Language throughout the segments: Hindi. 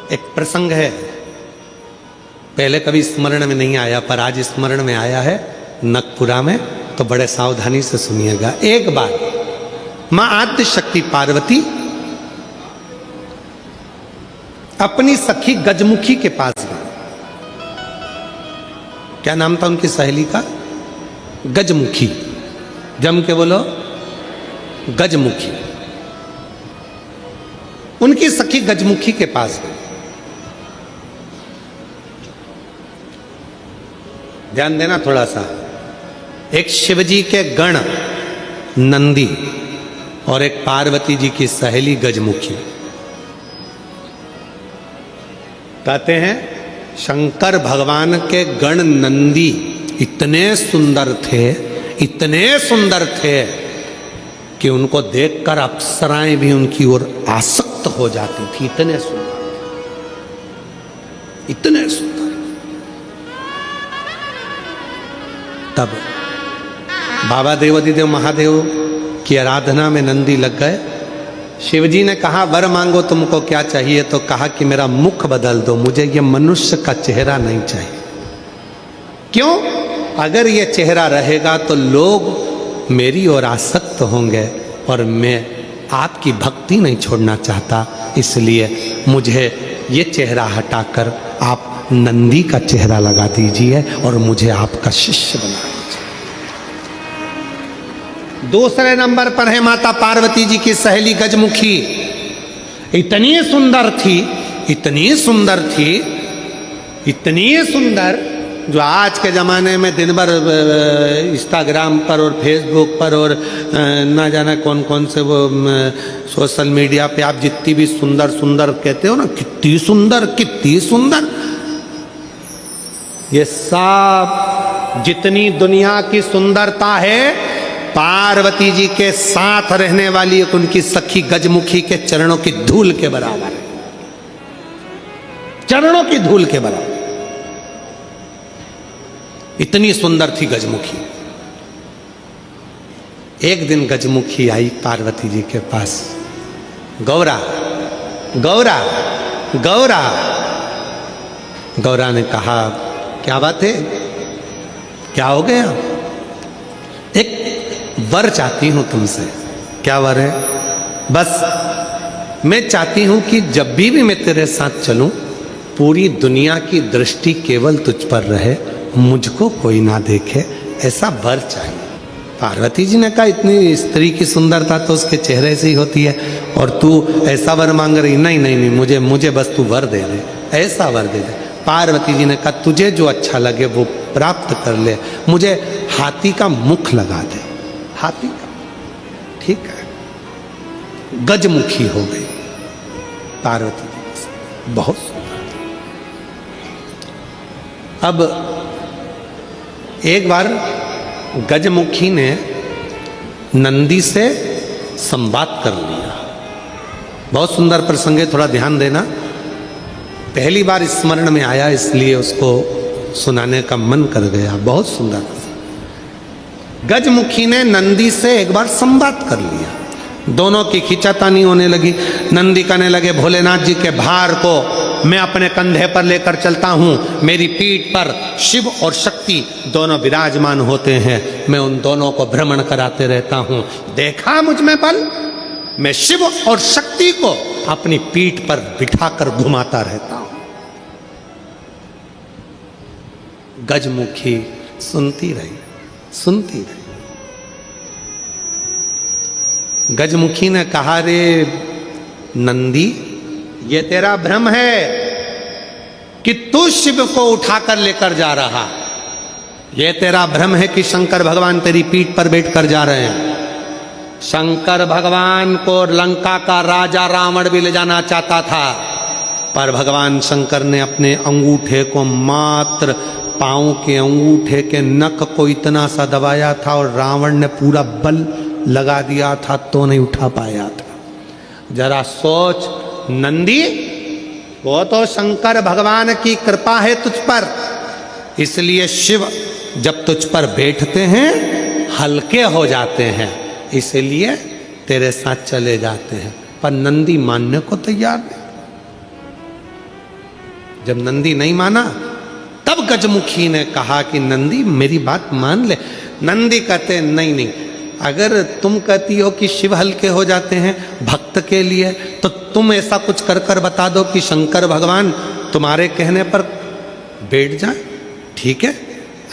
एक प्रसंग है, पहले कभी स्मरण में नहीं आया पर आज स्मरण में आया है नखपुरा में, तो बड़े सावधानी से सुनिएगा। एक बार मां आद्य शक्ति पार्वती अपनी सखी गजमुखी के पास गई। क्या नाम था उनकी सहेली का? गजमुखी। जम के बोलो, गजमुखी। उनकी सखी गजमुखी के पास गई। ध्यान देना थोड़ा सा। एक शिवजी के गण नंदी और एक पार्वती जी की सहेली गजमुखी। कहते हैं शंकर भगवान के गण नंदी इतने सुंदर थे कि उनको देखकर अप्सराएं भी उनकी ओर आसक्त हो जाती थी। इतने सुंदर। तब बाबा देवाधिदेव महादेव की आराधना में नंदी लग गए। शिवजी ने कहा वर मांगो तुमको क्या चाहिए, तो कहा कि मेरा मुख बदल दो, मुझे ये मनुष्य का चेहरा नहीं चाहिए। क्यों? अगर ये चेहरा रहेगा तो लोग मेरी ओर आसक्त होंगे और मैं आपकी भक्ति नहीं छोड़ना चाहता, इसलिए मुझे ये चेहरा हटाकर आप नंदी का चेहरा लगा दीजिए और मुझे आपका शिष्य बना दीजिए। दूसरे नंबर पर है माता पार्वती जी की सहेली गजमुखी। इतनी सुंदर जो आज के ज़माने में दिन भर इंस्टाग्राम पर और फेसबुक पर और ना जाना कौन कौन से वो सोशल मीडिया पे आप जितनी भी सुंदर कहते हो ना, कितनी सुंदर, ये सब जितनी दुनिया की सुंदरता है पार्वती जी के साथ रहने वाली उनकी सखी गजमुखी के चरणों की धूल के बराबर है। चरणों की धूल के बराबर। इतनी सुंदर थी गजमुखी। एक दिन गजमुखी आई पार्वती जी के पास। गौरा ने कहा क्या बात है, क्या हो गया? एक वर चाहती हूं तुमसे। क्या वर है? बस मैं चाहती हूं कि जब भी मैं तेरे साथ चलूं पूरी दुनिया की दृष्टि केवल तुझ पर रहे, मुझको कोई ना देखे, ऐसा वर चाहिए। पार्वती जी ने कहा इतनी स्त्री की सुंदरता तो उसके चेहरे से ही होती है और तू ऐसा वर मांग रही? नहीं, मुझे बस तू वर दे दे, ऐसा वर दे दे। पार्वती जी ने कहा तुझे जो अच्छा लगे वो प्राप्त कर ले, मुझे हाथी का मुख लगा दे। हाथी का, ठीक है। गजमुखी हो गई पार्वती जी, बहुत सुंदर। अब एक बार गजमुखी ने नंदी से संवाद कर लिया। बहुत सुंदर प्रसंग है, थोड़ा ध्यान देना। पहली बार स्मरण में आया इसलिए उसको सुनाने का मन कर गया। बहुत सुंदर। गजमुखी ने नंदी से एक बार संवाद कर लिया। दोनों की खींचातानी होने लगी। नंदी कहने लगे भोलेनाथ जी के भार को मैं अपने कंधे पर लेकर चलता हूँ, मेरी पीठ पर शिव और शक्ति दोनों विराजमान होते हैं, मैं उन दोनों को भ्रमण कराते रहता हूँ। देखा मुझ में बल, मैं शिव और शक्ति को अपनी पीठ पर बिठाकर घुमाता रहता हूँ। गजमुखी सुनती रही। गजमुखी ने कहा रे नंदी, ये तेरा भ्रम है कि तू शिव को उठाकर लेकर जा रहा। ये तेरा भ्रम है कि शंकर भगवान तेरी पीठ पर बैठकर जा रहे हैं। शंकर भगवान को लंका का राजा रावण भी ले जाना चाहता था, पर भगवान शंकर ने अपने अंगूठे को, मात्र पांव के अंगूठे के नख को इतना सा दबाया था और रावण ने पूरा बल लगा दिया था तो नहीं उठा पाया था। जरा सोच नंदी, वो तो शंकर भगवान की कृपा है तुझ पर, इसलिए शिव जब तुझ पर बैठते हैं हल्के हो जाते हैं, इसलिए तेरे साथ चले जाते हैं। पर नंदी मानने को तैयार नहीं। जब नंदी नहीं माना तब गजमुखी ने कहा कि नंदी मेरी बात मान ले। नंदी कहते नहीं नहीं, अगर तुम कहती हो कि शिव हल्के हो जाते हैं भक्त के लिए, तो तुम ऐसा कुछ कर कर बता दो कि शंकर भगवान तुम्हारे कहने पर बैठ जाए। ठीक है।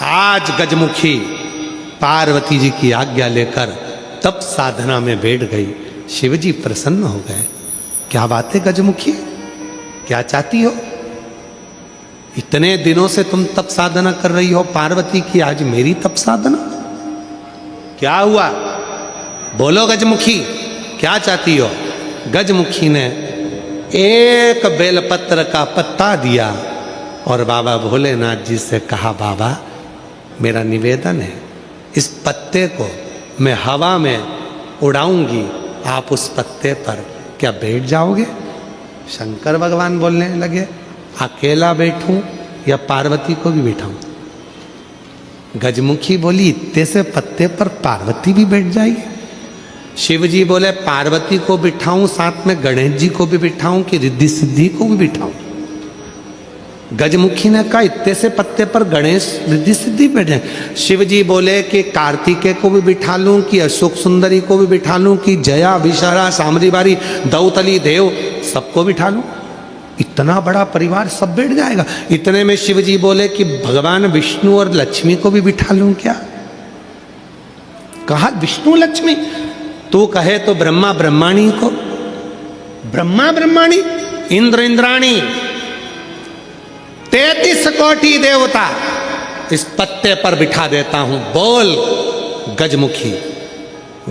आज गजमुखी पार्वती जी की आज्ञा लेकर तप साधना में बैठ गई। शिव जी प्रसन्न हो गए। क्या बात है गजमुखी, क्या चाहती हो? इतने दिनों से तुम तप साधना कर रही हो पार्वती की, आज मेरी तप साधना? क्या हुआ? बोलो गजमुखी, क्या चाहती हो? गजमुखी ने एक बेलपत्र का पत्ता दिया और बाबा भोलेनाथ जी से कहा, बाबा मेरा निवेदन है, इस पत्ते को मैं हवा में उड़ाऊंगी, आप उस पत्ते पर क्या बैठ जाओगे? शंकर भगवान बोलने लगे, अकेला बैठूं या पार्वती को भी बैठाऊं? गजमुखी बोली, इतने से पत्ते पर पार्वती भी बैठ जाएगी? शिव जी बोले, पार्वती को बिठाऊं, साथ में गणेश जी को भी बिठाऊं कि रिद्धि सिद्धि को भी बिठाऊं? गजमुखी ने कहा, इतने से पत्ते पर गणेश रिद्धि सिद्धि बैठ जाए। शिव जी बोले कि कार्तिकेय को भी बिठा लूं कि अशोक सुंदरी को भी बिठा लूं कि जया विशारा सामरी बारी दौतली देव सबको बिठा लूं? इतना बड़ा परिवार सब बैठ जाएगा। इतने में शिव जी बोले कि भगवान विष्णु और लक्ष्मी को भी बिठा लूं क्या? कहा विष्णु लक्ष्मी, तू कहे तो ब्रह्मा ब्रह्माणी को, ब्रह्मा ब्रह्माणी, इंद्र इंद्राणी, 33 कोटि देवता इस पत्ते पर बिठा देता हूं, बोल गजमुखी।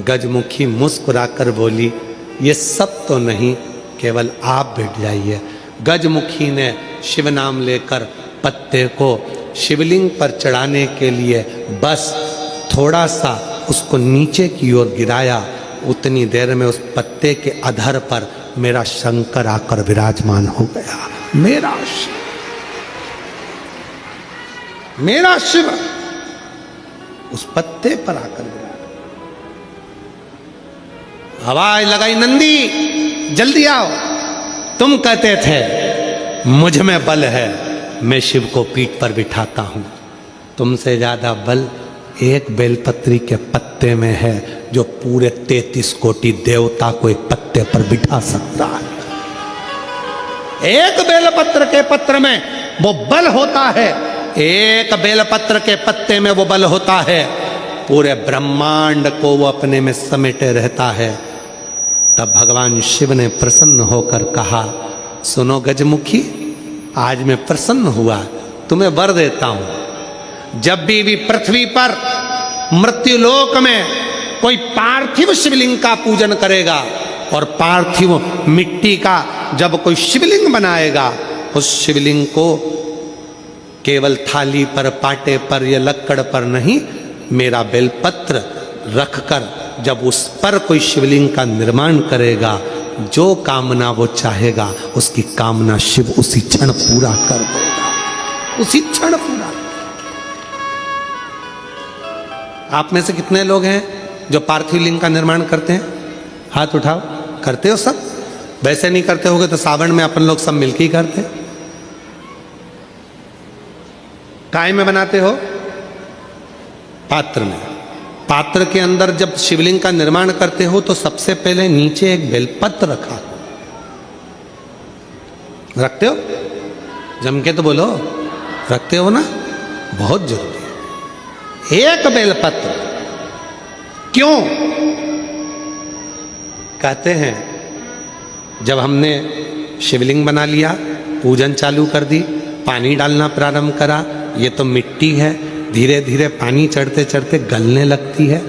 गजमुखी मुस्कुराकर बोली, ये सब तो नहीं, केवल आप बैठ जाइए। गजमुखी ने शिव नाम लेकर पत्ते को शिवलिंग पर चढ़ाने के लिए बस थोड़ा सा उसको नीचे की ओर गिराया। उतनी देर में उस पत्ते के अधर पर मेरा शंकर आकर विराजमान हो गया। मेरा शिव, मेरा शिव उस पत्ते पर आकर विराजमान। आवाज लगाई, नंदी जल्दी आओ। तुम कहते थे मुझ में बल है, मैं शिव को पीठ पर बिठाता हूं। तुमसे ज्यादा बल एक बेलपत्री के पत्ते में है, जो पूरे 33 कोटि देवता को एक पत्ते पर बिठा सकता है। एक बेलपत्र के पत्र में वो बल होता है, एक बेलपत्र के पत्ते में वो बल होता है, पूरे ब्रह्मांड को वो अपने में समेटे रहता है। तब भगवान शिव ने प्रसन्न होकर कहा, सुनो गजमुखी, आज मैं प्रसन्न हुआ, तुम्हें वर देता हूं। जब भी पृथ्वी पर मृत्युलोक में कोई पार्थिव शिवलिंग का पूजन करेगा और पार्थिव मिट्टी का जब कोई शिवलिंग बनाएगा, उस शिवलिंग को केवल थाली पर, पाटे पर या लक्कड़ पर नहीं, मेरा बेलपत्र रखकर जब उस पर कोई शिवलिंग का निर्माण करेगा, जो कामना वो चाहेगा उसकी कामना शिव उसी क्षण पूरा कर देगा, उसी क्षण पूरा। आप में से कितने लोग हैं जो पार्थिव लिंग का निर्माण करते हैं? हाथ उठाओ। करते हो सब? वैसे नहीं करते होगे तो सावन में अपन लोग सब मिलके ही करते। काय में बनाते हो? पात्र में। पात्र के अंदर जब शिवलिंग का निर्माण करते हो तो सबसे पहले नीचे एक बेलपत्र रखा, रखते हो? जम के तो बोलो, रखते हो ना? बहुत जरूरी है एक बेलपत्र। क्यों? कहते हैं जब हमने शिवलिंग बना लिया, पूजन चालू कर दी, पानी डालना प्रारंभ करा, ये तो मिट्टी है, धीरे धीरे पानी चढ़ते चढ़ते गलने लगती है।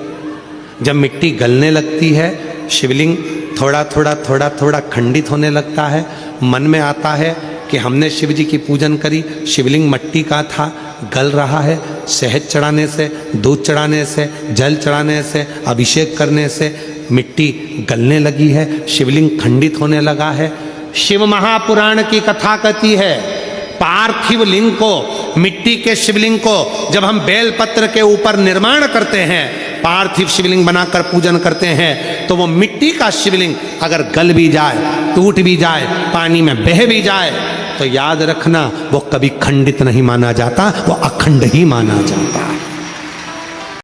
जब मिट्टी गलने लगती है, शिवलिंग थोड़ा थोड़ा थोड़ा थोड़ा खंडित होने लगता है। मन में आता है कि हमने शिव जी की पूजन करी, शिवलिंग मिट्टी का था, गल रहा है। शहद चढ़ाने से, दूध चढ़ाने से, जल चढ़ाने से, अभिषेक करने से मिट्टी गलने लगी है, शिवलिंग खंडित होने लगा है। शिव महापुराण की कथा कहती है, पार्थिव लिंग को, मिट्टी के शिवलिंग को जब हम बेलपत्र के ऊपर निर्माण करते हैं पार्थिव शिवलिंग बनाकर पूजन करते हैं तो वो मिट्टी का शिवलिंग अगर गल भी जाए, टूट भी जाए, पानी में बह भी जाए तो याद रखना वो कभी खंडित नहीं माना जाता, वो अखंड ही माना जाता है।